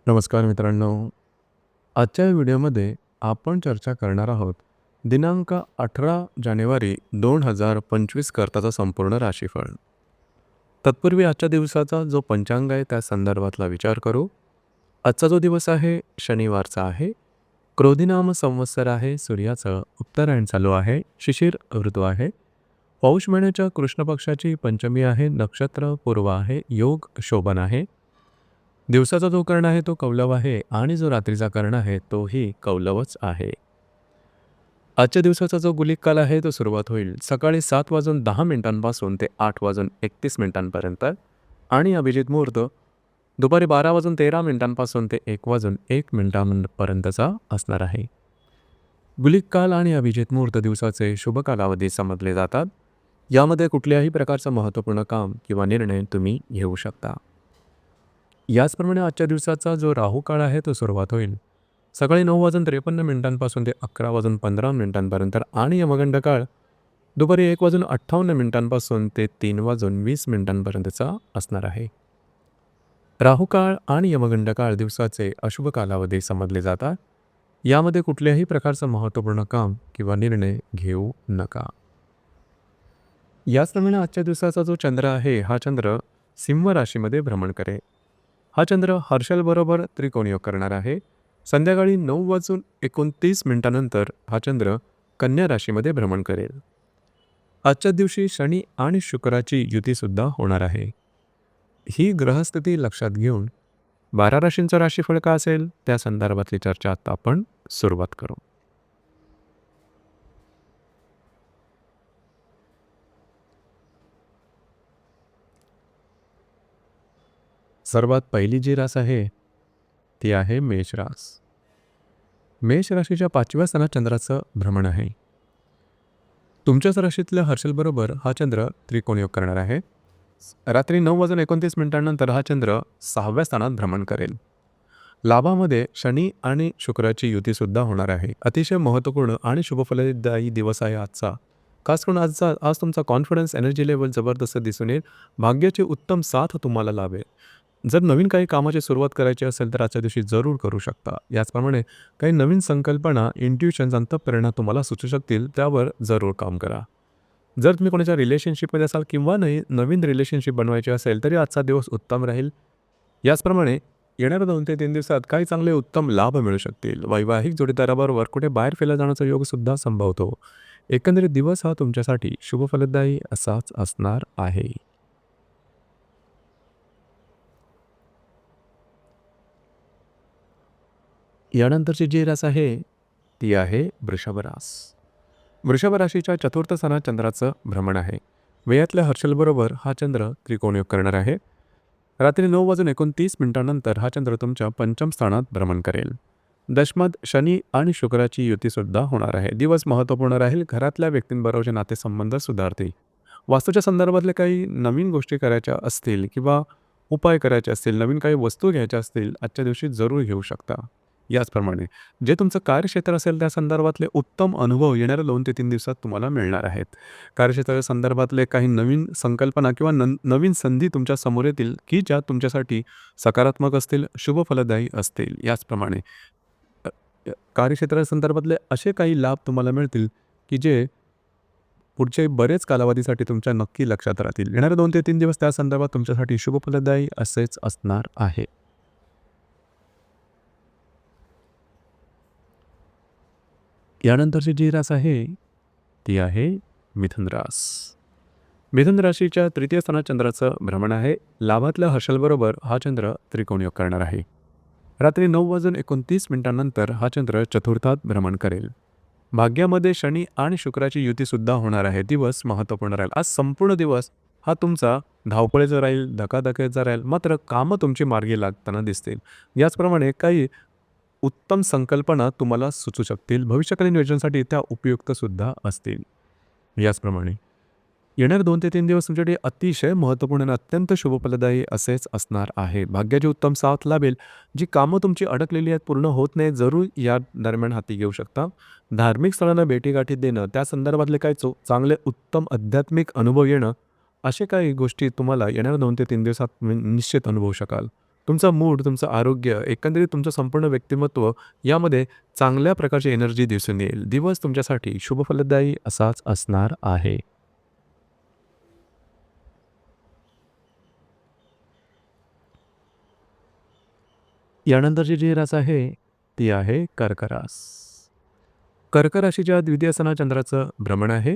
नमस्कार मित्रांनो. आजच्या व्हिडिओमध्ये आपण चर्चा करणार आहोत दिनांक 18 जानेवारी 2025 करताचा संपूर्ण राशीफळ. तत्पूर्वी आजच्या दिवसाचा जो पंचांग आहे त्या संदर्भातला विचार करू. आजचा जो दिवस आहे शनिवारचा आहे. क्रोधिनाम संवत्सर आहे. सूर्याचं उत्तरायण चालू आहे. शिशिर ऋतू आहे. पौष महिन्याच्या कृष्ण पक्षाची पंचमी आहे. नक्षत्र पूर्व आहे. योग शोभन आहे. दिवसाचा जो कर्ण आहे तो कौलव आहे आणि जो रात्रीचा कर्ण आहे तोही कौलवच आहे. आजच्या दिवसाचा जो गुलिक काल आहे तो सुरुवात होईल सकाळी 7:10 ते 8:31 आणि अभिजित मुहूर्त दुपारी 12:13 ते 1:01 असणार आहे. गुलिक काल आणि अभिजित मुहूर्त दिवसाचे शुभ कालावधी समजले जातात. यामध्ये कुठल्याही प्रकारचं महत्त्वपूर्ण काम किंवा निर्णय तुम्ही घेऊ शकता. याचप्रमाणे आजच्या दिवसाचा जो राहू काळ आहे तो सुरुवात होईल सकाळी 9:53 ते 11:15 आणि यमगंड काळ दुपारी 1:58 ते 3:20 असणार आहे. राहू काळ आणि यमगंड काळ दिवसाचे अशुभ कालावधी समजले जातात. यामध्ये कुठल्याही प्रकारचं महत्त्वपूर्ण काम किंवा निर्णय घेऊ नका. याचप्रमाणे आजच्या दिवसाचा जो चंद्र आहे हा चंद्र सिंह राशीमध्ये भ्रमण करेल. हा चंद्र हर्षलबरोबर त्रिकोणी योग करणार आहे. संध्याकाळी 9:29 हा चंद्र कन्या राशीमध्ये भ्रमण करेल. आजच्या दिवशी शनी आणि शुक्राची युतीसुद्धा होणार आहे. ही ग्रहस्थिती लक्षात घेऊन 12 राशींचं राशीफळ का असेल त्या संदर्भातली चर्चा आता आपण सुरुवात करू. सर्वात पहिली जी रास आहे ती आहे मेष रास. मेष राशीच्या 5व्या स्थानात चंद्राचं भ्रमण आहे. तुमच्याच राशीतल्या हर्षलबरोबर हा चंद्र त्रिकोणी योग करणार आहे. रात्री 9:29 हा चंद्र 6व्या स्थानात भ्रमण करेल. लाभामध्ये शनी आणि शुक्राची युतीसुद्धा होणार आहे. अतिशय महत्त्वपूर्ण आणि शुभफलदायी दिवस आहे आजचा. खास करून आज तुमचा कॉन्फिडन्स एनर्जी लेवल जबरदस्त दिसून येईल. भाग्याची उत्तम साथ तुम्हाला लाभेल. जर नवीन काही कामाची सुरुवात करायची असेल तर आजच्या दिवशी जरूर करू शकता. याचप्रमाणे काही नवीन संकल्पना, इंट्युशन्स, अंतःप्रेरणा तुम्हाला सुचू शकतील, त्यावर जरूर काम करा. जर तुम्ही कोणाच्या रिलेशनशिपमध्ये असाल किंवा नवीन रिलेशनशिप बनवायची असेल तरी आजचा दिवस उत्तम राहील. याचप्रमाणे येणाऱ्या 2 ते 3 दिवसात काही चांगले उत्तम लाभ मिळू शकतील. वैवाहिक जोडीदाराबरोबर कुठे बाहेर फिरायला जाण्याचा योगसुद्धा संभवतो. एकंदरीत दिवस हा तुमच्यासाठी शुभफलदायी असाच असणार आहे. यानंतरची जी रास आहे ती आहे वृषभ रास. वृषभ राशीच्या 4थ्या स्थानात चंद्राचं भ्रमण आहे. वेयातल्या हर्षलबरोबर हा चंद्र त्रिकोणी योग करणार आहे. रात्री 9:29 हा चंद्र तुमच्या 5म स्थानात भ्रमण करेल. दशमात शनी आणि शुक्राची युतीसुद्धा होणार आहे. दिवस महत्त्वपूर्ण राहील. घरातल्या व्यक्तींबरोबरचे नातेसंबंध सुधारतील. वास्तूच्या संदर्भातले काही नवीन गोष्टी करायच्या असतील किंवा उपाय करायचे असतील, नवीन काही वस्तू घ्यायच्या असतील, आजच्या दिवशी जरूर घेऊ शकता. याचप्रमाणे जे तुमचं कार्यक्षेत्र असेल त्या संदर्भातले उत्तम अनुभव येणाऱ्या 2 ते 3 दिवसात तुम्हाला मिळणार आहेत. कार्यक्षेत्राच्या संदर्भातले काही नवीन संकल्पना किंवा नवीन संधी तुमच्या समोर येतील की ज्या तुमच्यासाठी सकारात्मक असतील, शुभफलदायी असतील. याचप्रमाणे कार्यक्षेत्राच्या संदर्भातले असे काही लाभ तुम्हाला मिळतील की जे पुढचे बरेच कालावधीसाठी तुमच्या नक्की लक्षात राहतील. येणारे 2 ते 3 दिवस त्या संदर्भात तुमच्यासाठी शुभफलदायी असेच असणार आहे. यानंतरची जी रास आहे ती आहे मिथुन रास. मिथुन राशीच्या 3य स्थानात चंद्राचं भ्रमण आहे. लाभातल्या हर्षलबरोबर हा चंद्र त्रिकोणी योग करणार आहे. रात्री 9:29 हा चंद्र चतुर्थात भ्रमण करेल. भाग्यामध्ये शनी आणि शुक्राची युतीसुद्धा होणार आहे. दिवस महत्त्वपूर्ण राहील. आज संपूर्ण दिवस हा तुमचा धावपळीचा राहील, धकाधकीचा राहील, मात्र कामं तुमची मार्गी लागताना दिसतील. याचप्रमाणे काही उत्तम संकल्पना तुम्हाला सुचू शकतील. भविष्यकालीन योजनेसाठी त्या उपयुक्तसुद्धा असतील. याचप्रमाणे येणारे 2 ते 3 दिवस तुमच्यासाठी अतिशय महत्त्वपूर्ण आणि अत्यंत शुभफलदायी असेच असणार आहे. भाग्याची उत्तम साथ लाभेल. जी कामं तुमची अडकलेली आहेत, पूर्ण होत नाही, जरूर या दरम्यान हाती घेऊ शकता. धार्मिक स्थळांना भेटीगाठी देणं, त्या संदर्भातले काही चांगले उत्तम आध्यात्मिक अनुभव येणं, असे काही गोष्टी तुम्हाला येणाऱ्या 2 ते 3 दिवसात तुम्ही निश्चित अनुभवू शकाल. तुमचा मूड, तुमचं आरोग्य, एकंदरीत तुमचं संपूर्ण व्यक्तिमत्व यामध्ये चांगल्या प्रकारची एनर्जी दिसून येईल. दिवस तुमच्यासाठी शुभफलदायी असाच असणार आहे. यानंतरची जी रास आहे, ती आहे कर्क रास. कर्क राशीच्या द्वितीय स्थानात चंद्राचं भ्रमण आहे.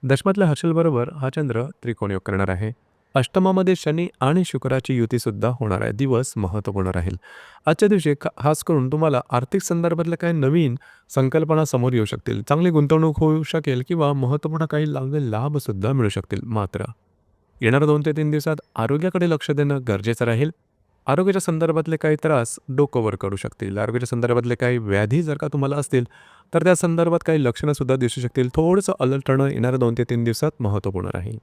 दशमातल्या हर्षलबरोबर हा चंद्र त्रिकोण योग करणार आहे. अष्टमामध्ये शनी आणि शुक्राची युतीसुद्धा होणार आहे. दिवस महत्त्वपूर्ण राहील. आजच्या दिवशी खास करून तुम्हाला आर्थिक संदर्भातल्या काही नवीन संकल्पना समोर येऊ शकतील. चांगली गुंतवणूक होऊ शकेल किंवा महत्त्वपूर्ण काही चांगले लाभसुद्धा मिळू शकतील. मात्र येणाऱ्या 2 ते 3 दिवसात आरोग्याकडे लक्ष देणं गरजेचं राहील. आरोग्याच्या संदर्भातले काही त्रास डोकं वर करू शकतील. आरोग्याच्या संदर्भातले काही व्याधी जर का तुम्हाला असतील, तर त्या संदर्भात काही लक्षणंसुद्धा दिसू शकतील. थोडंसं अलर्ट राहणं येणाऱ्या 2 ते 3 दिवसात महत्त्वपूर्ण राहील.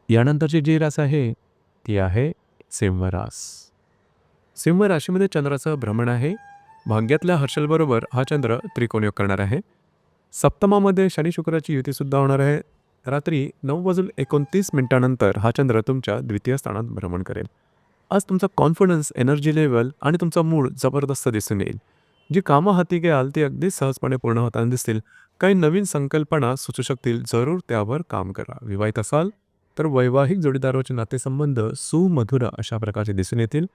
यानंतरची जी रास आहे, ती आहे सिंह रास. सिंह राशीमध्ये चंद्राचं भ्रमण आहे. भाग्यातल्या हर्षलबरोबर हा चंद्र त्रिकोण योग करणार आहे. सप्तमामध्ये शनी शुक्राची युतीसुद्धा होणार आहे. रात्री 9:29 हा चंद्र तुमच्या द्वितीय स्थानात भ्रमण करेल. आज तुमचा कॉन्फिडन्स, एनर्जी लेव्हल आणि तुमचा मूड जबरदस्त दिसून येईल. जी कामं हाती घ्याल ती अगदी सहजपणे पूर्ण होताना दिसतील. काही नवीन संकल्पना सुचू शकतील. जरूर त्यावर काम करा. विवाहित असाल तर वैवाहिक जोडीदाराचे नातेसंबंध सुमधुर अशा प्रकारचे दिसून येतील.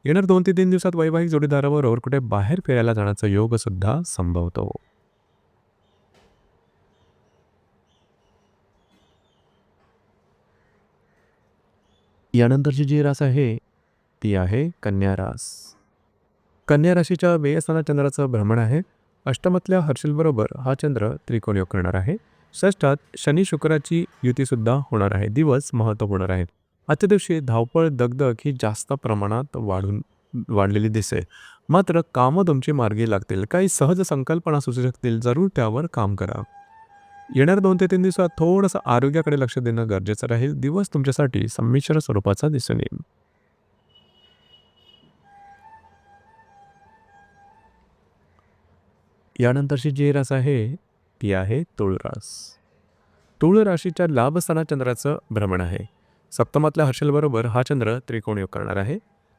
येणार 2 ते 3 दिवसात वैवाहिक जोडीदाराबरोबर कुठे बाहेर फिरायला जाण्याचा योगसुद्धा संभवतो. यानंतरची जी रास आहे, ती आहे कन्या रास. कन्या राशीच्या व्यय स्थानात चंद्राचं भ्रमण आहे. अष्टमातल्या हर्षलबरोबर हा चंद्र त्रिकोण योग करणार आहे. षष्ठात शनी शुक्राची युतीसुद्धा होणार आहे. दिवस महत्त्वपूर्ण राहील. आजच्या दिवशी धावपळ, दगदग ही जास्त प्रमाणात वाढलेली दिसेल. मात्र कामं तुमची मार्गी लागतील. काही सहज संकल्पना सुचू शकतील. जरूर त्यावर काम करा. येणाऱ्या 2 ते 3 दिवसात थोडंसं आरोग्याकडे लक्ष देणं गरजेचं राहील. दिवस तुमच्यासाठी संमिश्र स्वरूपाचा दिसून येईल. यानंतरची जी रास आहे, ती आहे तुळ रास. तुळ राशीच्या लाभस्थानात चंद्राचं भ्रमण आहे. सप्तमातल्या हर्षलबरोबर हा चंद्र त्रिकोण योग करणार आहे.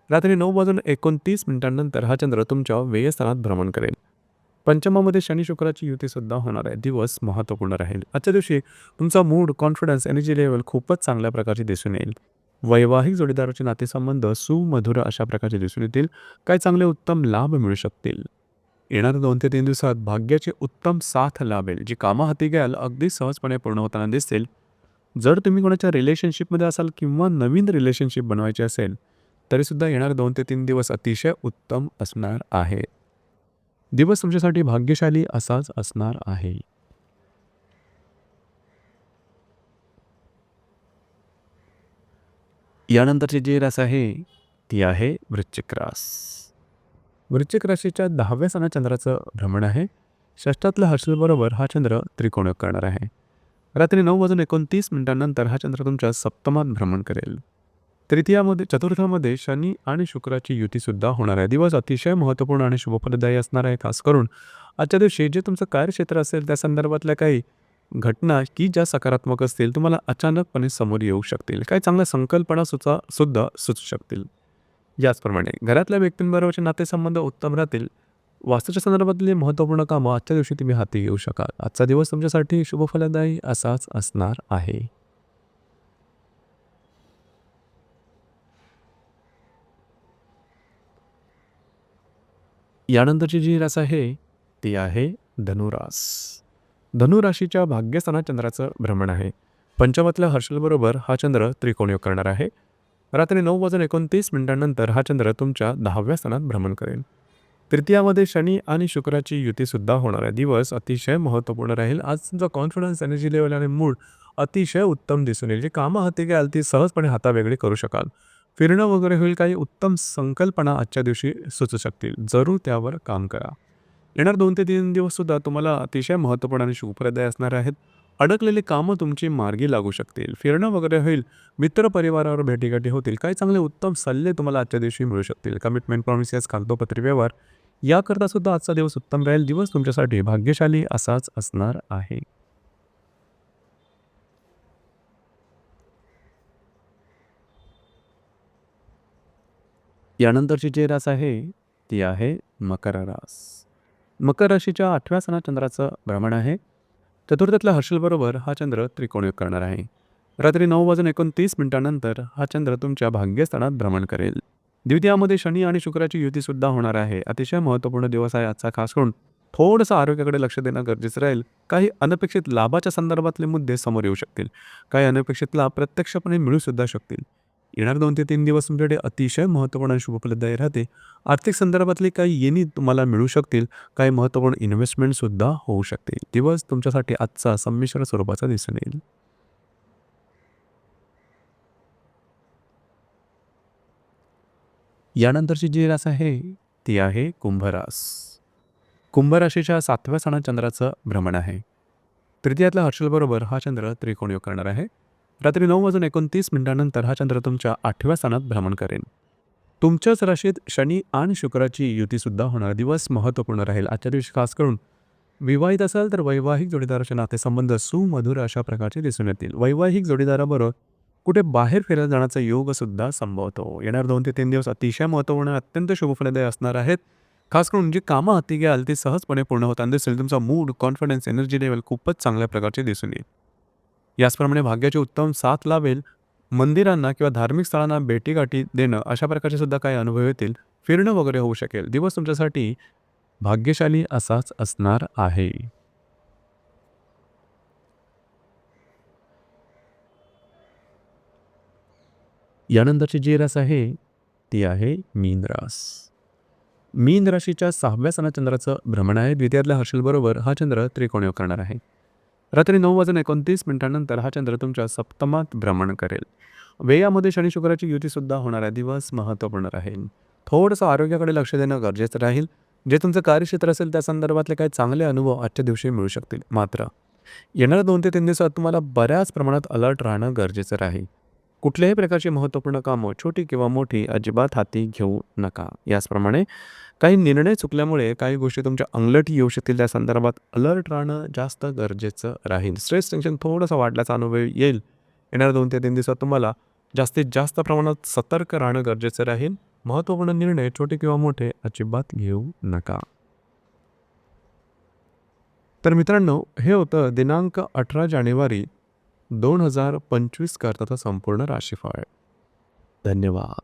रात्री 9:29 हा चंद्र तुमच्या व्ययस्थानात भ्रमण करेल. पंचमामध्ये शनी शुक्राची युतीसुद्धा होणार आहे. दिवस महत्त्वपूर्ण राहील. आजच्या दिवशी तुमचा मूड, कॉन्फिडन्स, एनर्जी लेव्हल खूपच चांगल्या प्रकारचे दिसून येईल. वैवाहिक जोडीदाराचे नातेसंबंध सुमधुर अशा प्रकारचे दिसून येतील. काही चांगले उत्तम लाभ मिळू शकतील. येणाऱ्या 2 ते 3 दिवसात भाग्याची उत्तम साथ लाभेल. जी कामं हाती घ्याल अगदी सहजपणे पूर्ण होताना दिसतील. जर तुम्ही कोणाच्या रिलेशनशिपमध्ये असाल किंवा नवीन रिलेशनशिप बनवायची असेल, तरीसुद्धा येणारे 2 ते 3 दिवस अतिशय उत्तम असणार आहे. दिवस तुमच्यासाठी भाग्यशाली असाच असणार आहे. यानंतरची जी रास आहे, ती आहे वृश्चिक रास. वृश्चिक राशीच्या 10व्या स्थानात चंद्राचं भ्रमण आहे. षष्ठातल्या हर्षलबरोबर हा चंद्र त्रिकोण योग करणार आहे. रात्री 9:29 हा चंद्र तुमच्या सप्तमात भ्रमण करेल. चतुर्थामध्ये शनी आणि शुक्राची युतीसुद्धा होणार आहे. दिवस अतिशय महत्त्वपूर्ण आणि शुभफलदायी असणार आहे. खास करून आजच्या दिवशी जे तुमचं कार्यक्षेत्र असेल त्या संदर्भातल्या काही घटना की ज्या सकारात्मक असतील तुम्हाला अचानकपणे समोर येऊ शकतील. काही चांगल्या संकल्पना सुद्धा सुचू शकतील. याचप्रमाणे घरातल्या व्यक्तींबरोबरचे नातेसंबंध उत्तम राहतील. वास्तूच्या संदर्भातली महत्त्वपूर्ण कामं आजच्या दिवशी तुम्ही हाती घेऊ शकाल. आजचा दिवस तुमच्यासाठी शुभफलदायी असाच असणार आहे. यानंतरची जी रास आहे, ती आहे धनुरास. धनुराशीच्या भाग्यस्थानात चंद्राचं भ्रमण आहे. पंचमातल्या हर्षलबरोबर हा चंद्र त्रिकोण योग करणार आहे. रात्री 9:29 हा चंद्र तुमच्या 10व्या स्थानात भ्रमण करेल. तृतीयामध्ये शनी आणि शुक्राची युतीसुद्धा होणार आहे. दिवस अतिशय महत्त्वपूर्ण राहील. आज तुमचा कॉन्फिडन्स, एनर्जी लेव्हल आणि मूड अतिशय उत्तम दिसून येईल. जी कामं हाती घ्याल ती सहजपणे हातावेगळी करू शकाल. फिरणं वगैरे होईल. काही उत्तम संकल्पना आजच्या दिवशी सुचू शकतील. जरूर त्यावर काम करा. येणार 2 ते 3 दिवससुद्धा तुम्हाला अतिशय महत्त्वपूर्ण आणि शुभप्रदाय असणार आहेत. अडकलेली कामं तुमची मार्गी लागू शकतील. फिरणं वगैरे होईल. मित्रपरिवारावर भेटीगाठी होतील. काही चांगले उत्तम सल्ले तुम्हाला आजच्या दिवशी मिळू शकतील. कमिटमेंट, प्रॉमिसेस, कागदोपत्री व्यवहार याकरता सुद्धा आजचा दिवस उत्तम राहील. दिवस तुमच्यासाठी भाग्यशाली असाच असणार आहे. यानंतरची जी रास आहे ती आहे मकर रास. मकर राशीच्या 8व्या सणात चंद्राचं भ्रमण आहे. चतुर्थातल्या हर्षलबरोबर हा चंद्र त्रिकोणयोग करणार आहे. रात्री 9:29 हा चंद्र तुमच्या भाग्यस्थानात भ्रमण करेल. द्वितीयामध्ये शनी आणि शुक्राची युतीसुद्धा होणार आहे. अतिशय महत्त्वपूर्ण दिवस आहे आजचा. खास करून थोडंसं आरोग्याकडे लक्ष देणं गरजेचं राहील. काही अनपेक्षित लाभाच्या संदर्भातले मुद्दे समोर येऊ शकतील. काही अनपेक्षित लाभ प्रत्यक्षपणे मिळूसुद्धा शकतील. येणारे 2 ते 3 दिवस तुमच्याकडे अतिशय महत्त्वपूर्ण आणि शुभफलदायी राहते. आर्थिक संदर्भातली काही येणी तुम्हाला मिळू शकतील. काही महत्त्वपूर्ण इन्व्हेस्टमेंटसुद्धा होऊ शकते. दिवस तुमच्यासाठी आजचा संमिश्र स्वरूपाचा दिसून येईल. यानंतरची जी रास आहे ती आहे कुंभ रास. कुंभ राशीच्या 7व्या सणात चंद्राचं भ्रमण आहे. तृतीयातल्या हर्षलबरोबर हा चंद्र त्रिकोणयोग करणार आहे. रात्री 9:29 हा चंद्र तुमच्या 8व्या स्थानात भ्रमण करेल. तुमच्याच राशीत शनी आणि शुक्राची युतीसुद्धा होणार. दिवस महत्त्वपूर्ण राहील. आजच्या दिवशी खास करून विवाहित असाल तर वैवाहिक जोडीदाराचे नातेसंबंध सुमधुर अशा प्रकारचे दिसून येतील. वैवाहिक जोडीदाराबरोबर कुठे बाहेर फिरायला जाण्याचा योगसुद्धा संभवतो. येणारे 2 ते 3 दिवस अतिशय महत्त्वपूर्ण आणि अत्यंत शुभफलदायी असणार आहेत. खास करून जी कामं हाती घ्याल ती सहजपणे पूर्ण होताना दिसेल. तुमचा मूड, कॉन्फिडन्स, एनर्जी लेव्हल खूपच चांगल्या प्रकारचे दिसून येईल. याचप्रमाणे भाग्याची उत्तम साथ लाभेल. मंदिरांना किंवा धार्मिक स्थळांना भेटीगाठी देणं अशा प्रकारचे सुद्धा काही अनुभव येतील. फिरणं वगैरे होऊ शकेल. दिवस तुमच्यासाठी भाग्यशाली असाच असणार आहे. यानंतरची जी रास आहे ती आहे मीन रास. मीन राशीच्या 6व्या सणात चंद्राचं भ्रमण आहे. द्वितीयातल्या हर्षलबरोबर हा चंद्र त्रिकोणयोग करणार आहे. रात्री 9:29 हा चंद्र तुमच्या सप्तमात भ्रमण करेल. व्ययामध्ये शनी शुक्राची युतीसुद्धा होणार आहे. दिवस महत्त्वपूर्ण राहील. थोडंसं आरोग्याकडे लक्ष देणं गरजेचं राहील. जे तुमचं कार्यक्षेत्र असेल त्या संदर्भातले काही चांगले अनुभव आजच्या दिवशी मिळू शकतील. मात्र येणाऱ्या 2 ते 3 दिवसात तुम्हाला बऱ्याच प्रमाणात अलर्ट राहणं गरजेचं राहील. कुठल्याही प्रकारची महत्त्वपूर्ण कामं छोटी किंवा मोठी अजिबात हाती घेऊ नका. याचप्रमाणे काही निर्णय चुकल्यामुळे काही गोष्टी तुमच्या अंगलटी येऊ शकतील. त्या संदर्भात अलर्ट राहणं जास्त गरजेचं राहील. स्ट्रेस टेन्शन थोडंसं वाढल्याचा अनुभव येईल. येणाऱ्या 2 ते 3 दिवसात तुम्हाला जास्तीत जास्त प्रमाणात सतर्क राहणं गरजेचं राहील. महत्त्वपूर्ण निर्णय छोटे किंवा मोठे अजिबात घेऊ नका. तर मित्रांनो, हे होतं दिनांक 18 जानेवारी 2025 करताचं संपूर्ण राशीफळ. धन्यवाद.